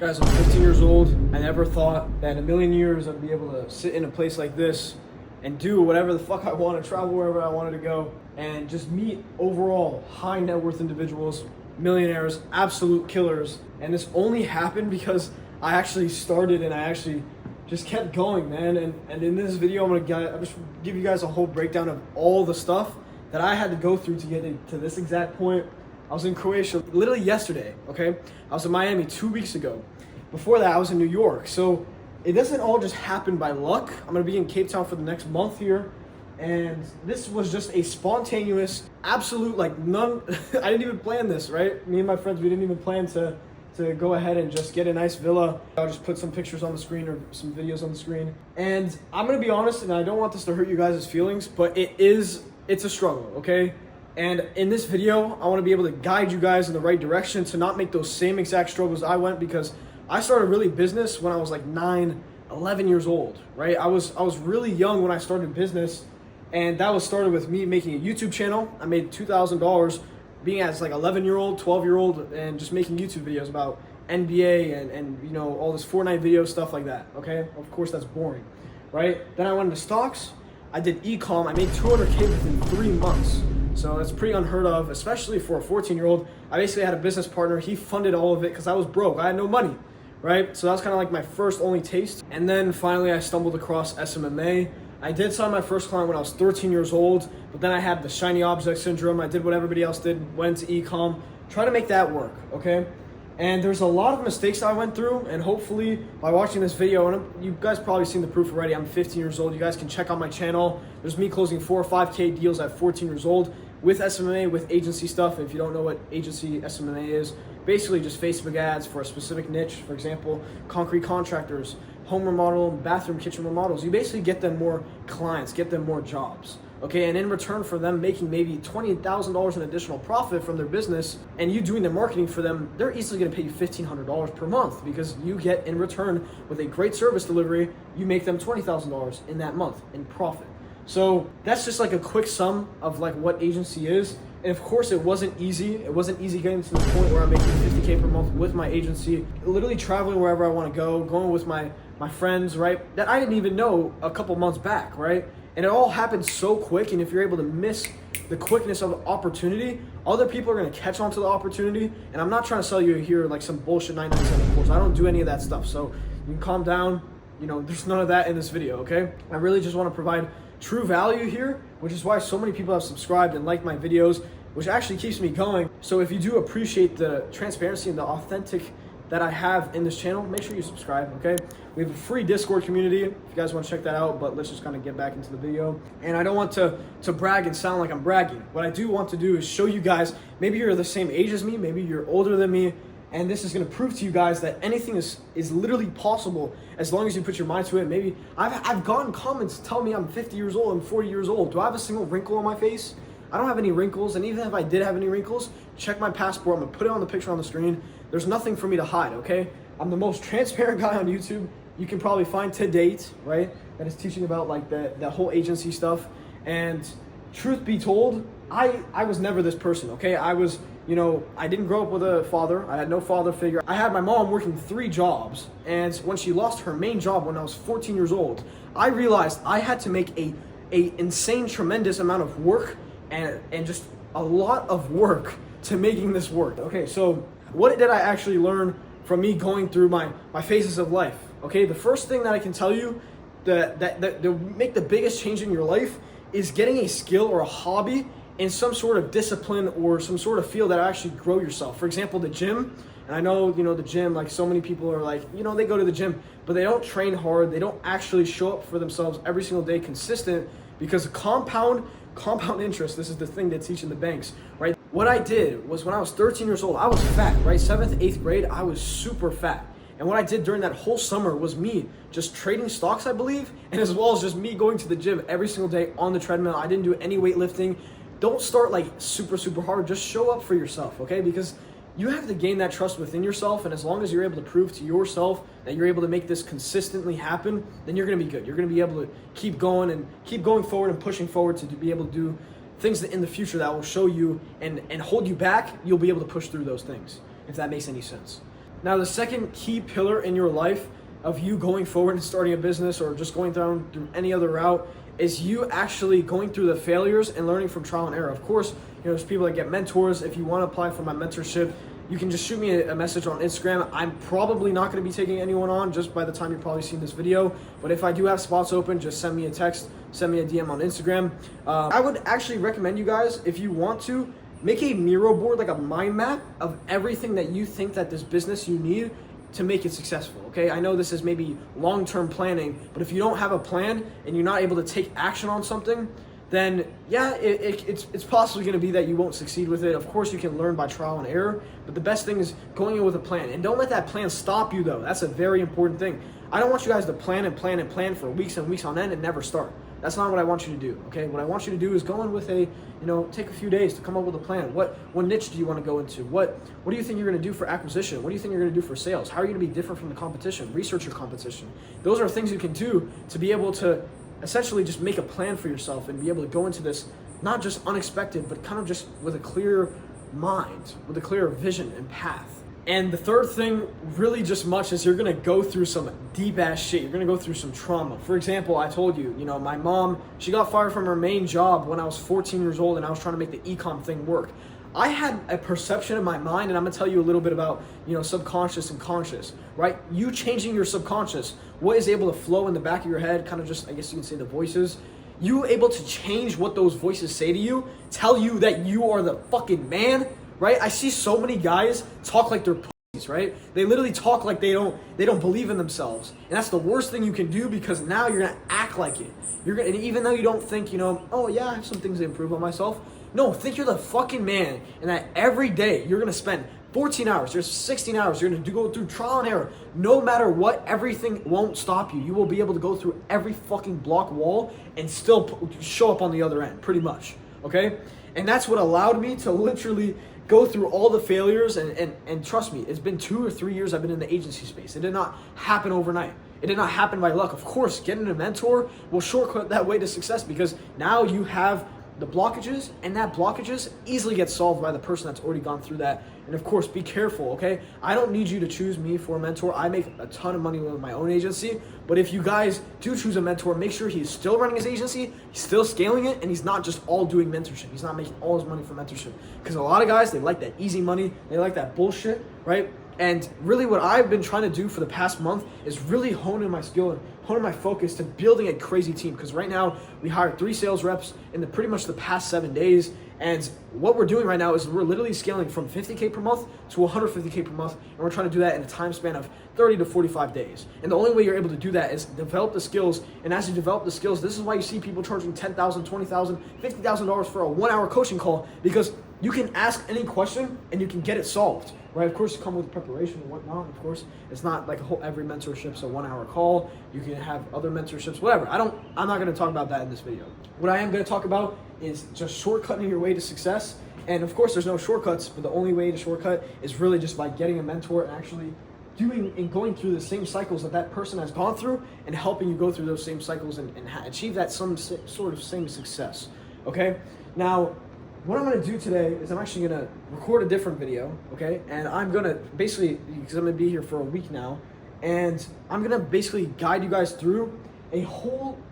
Guys, I'm 15 years old. I never thought that in a million years I'd be able to sit in a place like this and do whatever the fuck I want, to travel wherever I wanted to go, and just meet overall high net worth individuals, millionaires, absolute killers. And this only happened because I actually started and I actually just kept going, man. And in this video, I'm just give you guys a whole breakdown of all the stuff that I had to go through to get to this exact point. I was in Croatia literally yesterday, okay? I was in Miami 2 weeks ago. Before that, I was in New York. So it doesn't all just happen by luck. I'm gonna be in Cape Town for the next month here. And this was just a spontaneous, absolute, like none, I didn't even plan this, right? Me and my friends, we didn't even plan to go ahead and just get a nice villa. I'll just put some pictures on the screen or some videos on the screen. And I'm gonna be honest, and I don't want this to hurt you guys' feelings, but it's a struggle, okay? And in this video, I wanna be able to guide you guys in the right direction to not make those same exact struggles I went, because I started really business when I was like 9, 11 years old, right? I was really young when I started business, and that was started with me making a YouTube channel. I made $2,000 being as like 11-year-old, 12-year-old, and just making YouTube videos about NBA and you know, all this Fortnite video stuff like that, okay? Of course, that's boring, right? Then I went into stocks. I did e-com. I made $200K within 3 months. So that's pretty unheard of, especially for a 14-year-old. I basically had a business partner. He funded all of it because I was broke. I had no money, right? So that was kind of like my first only taste. And then finally I stumbled across SMMA. I did sign my first client when I was 13 years old, but then I had the shiny object syndrome. I did what everybody else did, went to e-com, try to make that work, okay? And there's a lot of mistakes that I went through, and hopefully by watching this video, and you guys probably seen the proof already, I'm 15 years old. You guys can check out my channel. There's me closing 4 or 5K deals at 14 years old with SMMA, with agency stuff. If you don't know what agency SMMA is, basically just Facebook ads for a specific niche. For example, concrete contractors, home remodel, bathroom, kitchen remodels. You basically get them more clients, get them more jobs, okay? And in return for them making maybe $20,000 in additional profit from their business, and you doing their marketing for them, they're easily gonna pay you $1,500 per month, because you get in return with a great service delivery, you make them $20,000 in that month in profit. So that's just like a quick sum of like what agency is. And of course it wasn't easy. It wasn't easy getting to the point where I'm making 50K per month with my agency, literally traveling wherever I want to go, going with my friends, right? That I didn't even know a couple months back, right? And it all happened so quick. And if you're able to miss the quickness of the opportunity, other people are going to catch on to the opportunity. And I'm not trying to sell you here like some bullshit 997 course. I don't do any of that stuff. So you can calm down. You know, there's none of that in this video, okay? I really just want to provide true value here, which is why so many people have subscribed and liked my videos, which actually keeps me going. So if you do appreciate the transparency and the authentic that I have in this channel, make sure you subscribe, okay? We have a free Discord community if you guys want to check that out, but let's just kind of get back into the video. And I don't want to brag and sound like I'm bragging. What I do want to do is show you guys, maybe you're the same age as me, maybe you're older than me, and this is going to prove to you guys that anything is literally possible as long as you put your mind to it. Maybe I've gotten comments tell me I'm 50 years old, I'm 40 years old. Do I have a single wrinkle on my face? I don't have any wrinkles, and even if I did have any wrinkles, check my passport. I'm gonna put it on the picture on the screen. There's nothing for me to hide, okay? I'm the most transparent guy on YouTube you can probably find to date, right? That is teaching about like that whole agency stuff. And truth be told, I was never this person, okay? I was, you know, I didn't grow up with a father. I had no father figure. I had my mom working 3 jobs, and when she lost her main job when I was 14 years old, I realized I had to make a insane, tremendous amount of work and just a lot of work to making this work. Okay, so what did I actually learn from me going through my phases of life? Okay, the first thing that I can tell you that make the biggest change in your life is getting a skill or a hobby in some sort of discipline or some sort of field that actually grow yourself. For example, the gym. And I know, you know, the gym, like so many people are like, you know, they go to the gym, but they don't train hard. They don't actually show up for themselves every single day consistent, because compound interest, this is the thing they teach in the banks, right? What I did was when I was 13 years old, I was fat, right? 7th, 8th grade, I was super fat. And what I did during that whole summer was me just trading stocks, I believe, and as well as just me going to the gym every single day on the treadmill. I didn't do any weightlifting. Don't start like super hard. Just show up for yourself, okay? Because you have to gain that trust within yourself, and as long as you're able to prove to yourself that you're able to make this consistently happen, then you're going to be good. You're going to be able to keep going forward and pushing forward to be able to do things that in the future that will show you and hold you back. You'll be able to push through those things, if that makes any sense. Now, the second key pillar in your life of you going forward and starting a business or just going through any other route is you actually going through the failures and learning from trial and error. Of course, there's people that get mentors. If you want to apply for my mentorship, you can just shoot me a message on Instagram. I'm probably not going to be taking anyone on just by the time you're probably seeing this video. But if I do have spots open, just send me a text, send me a DM on Instagram. I would actually recommend you guys, if you want to, make a Miro board, like a mind map of everything that you think that this business you need to make it successful, okay? I know this is maybe long-term planning, but if you don't have a plan and you're not able to take action on something, then yeah, it's possibly gonna be that you won't succeed with it. Of course, you can learn by trial and error, but the best thing is going in with a plan. And don't let that plan stop you though. That's a very important thing. I don't want you guys to plan and plan and plan for weeks and weeks on end and never start. That's not what I want you to do, okay? What I want you to do is go in with take a few days to come up with a plan. What niche do you want to go into? What do you think you're going to do for acquisition? What do you think you're going to do for sales? How are you going to be different from the competition? Research your competition. Those are things you can do to be able to essentially just make a plan for yourself and be able to go into this not just unexpected, but kind of just with a clear mind, with a clear vision and path. And the third thing, really just much, is you're gonna go through some deep ass shit. You're gonna go through some trauma. For example, I told you, my mom, she got fired from her main job when I was 14 years old and I was trying to make the e-com thing work. I had a perception in my mind, and I'm gonna tell you a little bit about, subconscious and conscious, right? You changing your subconscious, what is able to flow in the back of your head, kind of just, I guess you can say the voices. You able to change what those voices say to you, tell you that you are the fucking man, right? I see so many guys talk like they're pussies, right? They literally talk like they don't believe in themselves. And that's the worst thing you can do, because now you're gonna act like it. And even though you don't think, oh yeah, I have some things to improve on myself. No, think you're the fucking man, and that every day you're gonna spend 14 hours, there's 16 hours, you're gonna go through trial and error. No matter what, everything won't stop you. You will be able to go through every fucking block wall and still show up on the other end, pretty much, okay? And that's what allowed me to literally go through all the failures, and trust me, it's been 2 or 3 years I've been in the agency space. It did not happen overnight. It did not happen by luck. Of course, getting a mentor will shortcut that way to success, because now you have the blockages, and that blockages easily get solved by the person that's already gone through that. And of course, be careful, okay? I don't need you to choose me for a mentor. I make a ton of money with my own agency, but if you guys do choose a mentor, make sure he's still running his agency, he's still scaling it, and he's not just all doing mentorship. He's not making all his money from mentorship. Because a lot of guys, they like that easy money, they like that bullshit, right? And really what I've been trying to do for the past month is really honing my skill and honing my focus to building a crazy team. Because right now we hired 3 sales reps in pretty much the past 7 days. And what we're doing right now is we're literally scaling from 50K per month to 150K per month. And we're trying to do that in a time span of 30 to 45 days. And the only way you're able to do that is develop the skills. And as you develop the skills, this is why you see people charging $10,000, $20,000, $50,000 for a 1-hour coaching call, because you can ask any question and you can get it solved. Right, of course, you come with preparation and whatnot. Of course, it's not like every mentorship's a 1-hour call. You can have other mentorships, whatever. I'm not going to talk about that in this video. What I am going to talk about is just shortcutting your way to success. And of course, there's no shortcuts, but the only way to shortcut is really just by getting a mentor and actually doing and going through the same cycles that person has gone through, and helping you go through those same cycles and achieve that some sort of same success. Okay, now, what I'm gonna do today is I'm actually gonna record a different video, okay? And I'm gonna basically, because I'm gonna be here for a week now, and I'm gonna basically guide you guys through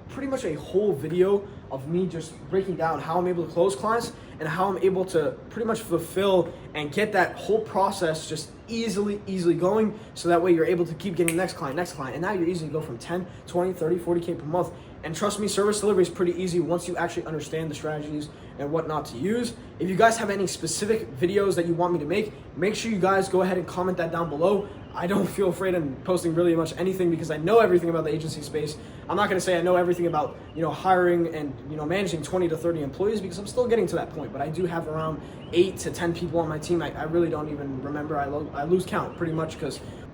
pretty much a whole video of me just breaking down how I'm able to close clients and how I'm able to pretty much fulfill and get that whole process just easily going, so that way you're able to keep getting next client, and now you're easily go from 10, 20, 30, 40K per month. And trust me, service delivery is pretty easy once you actually understand the strategies and what not to use. If you guys have any specific videos that you want me to make sure you guys go ahead and comment that down below. I don't feel afraid in posting really much anything, because I know everything about the agency space. I'm not gonna say I know everything about, hiring and, managing 20 to 30 employees, because I'm still getting to that point, but I do have around 8 to 10 people on my team. I really don't even remember. I lose count pretty much,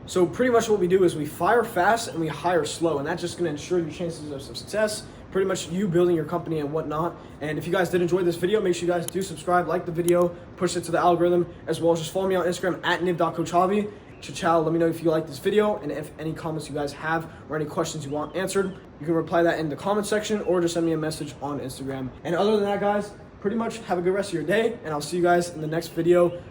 so pretty much what we do is we fire fast and we hire slow, and that's just gonna ensure your chances of success, pretty much you building your company and whatnot. And if you guys did enjoy this video, make sure you guys do subscribe, like the video, push it to the algorithm, as well as just follow me on Instagram at nib.coachjavi. Ciao, let me know if you like this video, and if any comments you guys have or any questions you want answered, you can reply that in the comment section or just send me a message on Instagram. And other than that, guys, pretty much have a good rest of your day, and I'll see you guys in the next video.